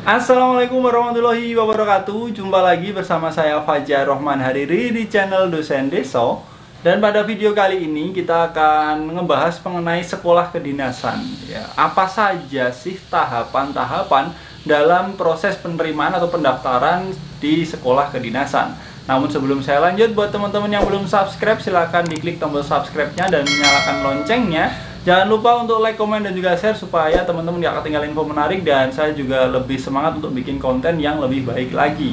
Assalamualaikum warahmatullahi wabarakatuh. Jumpa lagi bersama saya Fajar Rohman Hariri di channel Dosen Deso. Dan pada video kali ini kita akan ngebahas mengenai sekolah kedinasan ya. Apa saja sih tahapan-tahapan dalam proses penerimaan atau pendaftaran di sekolah kedinasan. Namun sebelum saya lanjut, buat teman-teman yang belum subscribe, silahkan diklik tombol subscribe-nya dan nyalakan loncengnya. Jangan lupa untuk like, komen, dan juga share supaya teman-teman gak ketinggalan info menarik dan saya juga lebih semangat untuk bikin konten yang lebih baik lagi.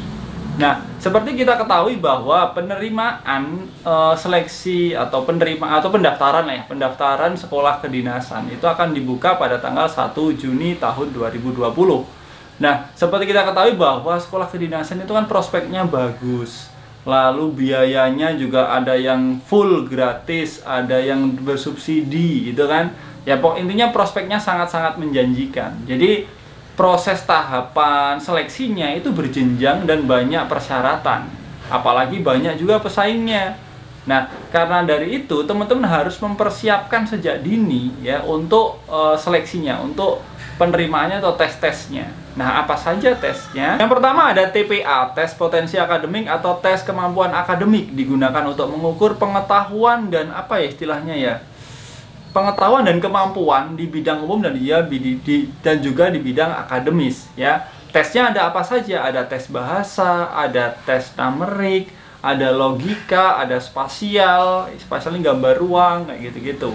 Nah, seperti kita ketahui bahwa penerimaan seleksi atau pendaftaran pendaftaran sekolah kedinasan itu akan dibuka pada tanggal 1 Juni tahun 2020. Nah, seperti kita ketahui bahwa sekolah kedinasan itu kan prospeknya bagus. Lalu biayanya juga ada yang full gratis, ada yang bersubsidi gitu kan. Ya intinya prospeknya sangat-sangat menjanjikan. Jadi proses tahapan seleksinya itu berjenjang dan banyak persyaratan. Apalagi banyak juga pesaingnya. Nah, karena dari itu teman-teman harus mempersiapkan sejak dini ya untuk seleksinya, untuk penerimaannya atau tes-tesnya. Nah, apa saja tesnya? Yang pertama ada TPA, tes potensi akademik atau tes kemampuan akademik, digunakan untuk mengukur pengetahuan dan apa ya istilahnya ya? Pengetahuan dan kemampuan di bidang umum dan dan juga di bidang akademis ya. Tesnya ada apa saja? Ada tes bahasa, ada tes numerik, ada logika, ada spasial ini gambar ruang kayak gitu-gitu.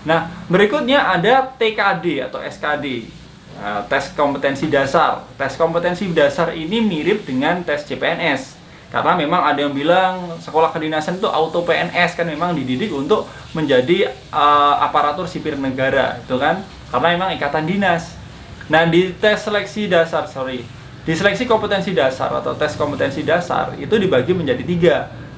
Nah, berikutnya ada TKD atau SKD. Nah, tes kompetensi dasar. Tes kompetensi dasar ini mirip dengan tes CPNS. Karena memang ada yang bilang sekolah kedinasan itu auto PNS, kan memang dididik untuk menjadi aparatur sipil negara, itu kan? Karena memang ikatan dinas. Nah, di tes seleksi dasar, di seleksi kompetensi dasar atau tes kompetensi dasar itu dibagi menjadi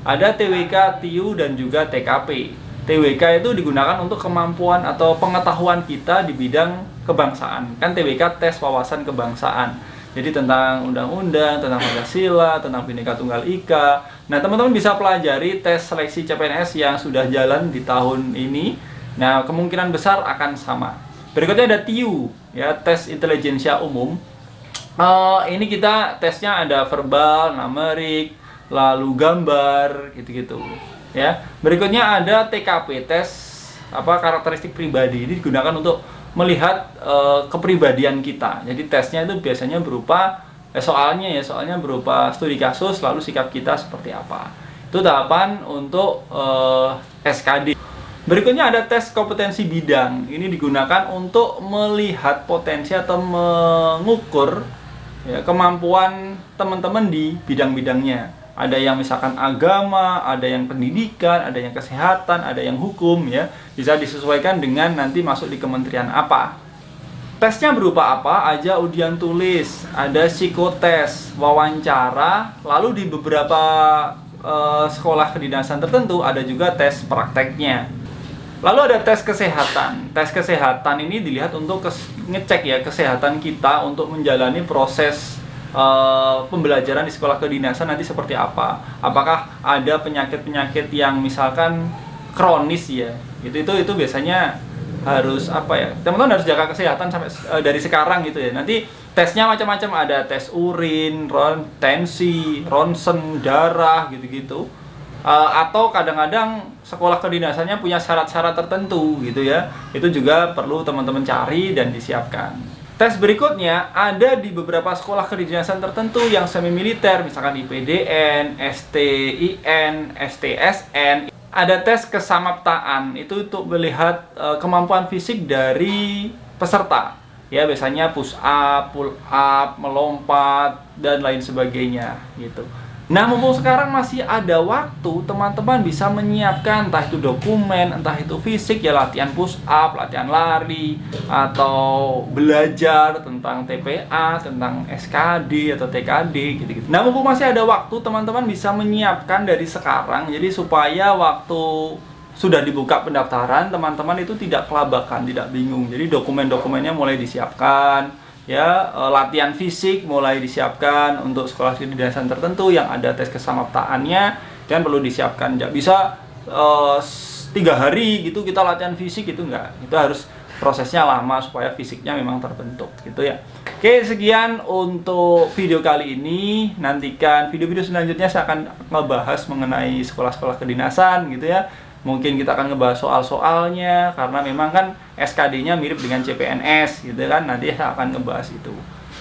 3. Ada TWK, TIU, dan juga TKP. TWK itu digunakan untuk kemampuan atau pengetahuan kita di bidang kebangsaan. Kan TWK tes wawasan kebangsaan. Jadi tentang undang-undang, tentang Pancasila, tentang Bhinneka Tunggal Ika. Nah, teman-teman bisa pelajari tes seleksi CPNS yang sudah jalan di tahun ini. Nah, kemungkinan besar akan sama. Berikutnya ada TIU, ya, tes intelijensia umum. Ini kita tesnya ada verbal, numerik, lalu gambar, gitu-gitu. Ya, berikutnya ada TKP, tes karakteristik pribadi. Ini digunakan untuk melihat kepribadian kita. Jadi tesnya itu biasanya berupa soalnya berupa studi kasus lalu sikap kita seperti apa. Itu tahapan untuk SKD. Berikutnya ada tes kompetensi bidang. Ini digunakan untuk melihat potensi atau mengukur ya, kemampuan teman-teman di bidang-bidangnya. Ada yang misalkan agama, ada yang pendidikan, ada yang kesehatan, ada yang hukum ya. Bisa disesuaikan dengan nanti masuk di kementerian apa. Tesnya berupa apa aja? Ujian tulis, ada psikotes, wawancara, lalu di beberapa sekolah kedinasan tertentu ada juga tes prakteknya. Lalu ada tes kesehatan. Tes kesehatan ini dilihat untuk ngecek ya kesehatan kita untuk menjalani proses pembelajaran di sekolah kedinasan nanti seperti apa. Apakah ada penyakit-penyakit yang misalkan kronis ya. Itu biasanya harus teman-teman harus jaga kesehatan sampai dari sekarang gitu ya. Nanti tesnya macam-macam, ada tes urin, tensi, ronsen, darah gitu-gitu. Atau kadang-kadang sekolah kedinasannya punya syarat-syarat tertentu gitu ya. Itu juga perlu teman-teman cari dan disiapkan. Tes berikutnya ada di beberapa sekolah kedinasan tertentu yang semi militer, misalkan IPDN, STIN, STSN. Ada tes kesamaptaan, itu untuk melihat kemampuan fisik dari peserta. Ya, biasanya push up, pull up, melompat, dan lain sebagainya gitu. Nah, mumpung sekarang masih ada waktu, teman-teman bisa menyiapkan entah itu dokumen, entah itu fisik ya, latihan push up, latihan lari, atau belajar tentang TPA, tentang SKD atau TKD gitu-gitu. Nah, mumpung masih ada waktu, teman-teman bisa menyiapkan dari sekarang, jadi supaya waktu sudah dibuka pendaftaran, teman-teman itu tidak kelabakan, tidak bingung. Jadi dokumen-dokumennya mulai disiapkan. Ya, latihan fisik mulai disiapkan untuk sekolah kedinasan tertentu yang ada tes kesamaptaannya dan perlu disiapkan. Nggak bisa 3 hari gitu kita latihan fisik, itu enggak. Itu harus prosesnya lama supaya fisiknya memang terbentuk gitu ya. Oke, sekian untuk video kali ini. Nantikan video-video selanjutnya saya akan ngebahas mengenai sekolah-sekolah kedinasan gitu ya. Mungkin kita akan ngebahas soal-soalnya karena memang kan SKD-nya mirip dengan CPNS gitu kan. Nanti saya akan ngebahas itu.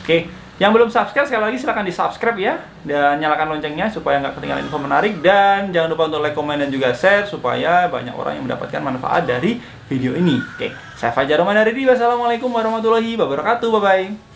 Oke, yang belum subscribe sekali lagi silahkan di-subscribe ya. Dan nyalakan loncengnya supaya nggak ketinggalan info menarik. Dan jangan lupa untuk like, komen, dan juga share supaya banyak orang yang mendapatkan manfaat dari video ini. Oke, saya Fajar Rahman Hariri. Wassalamualaikum warahmatullahi wabarakatuh. Bye-bye.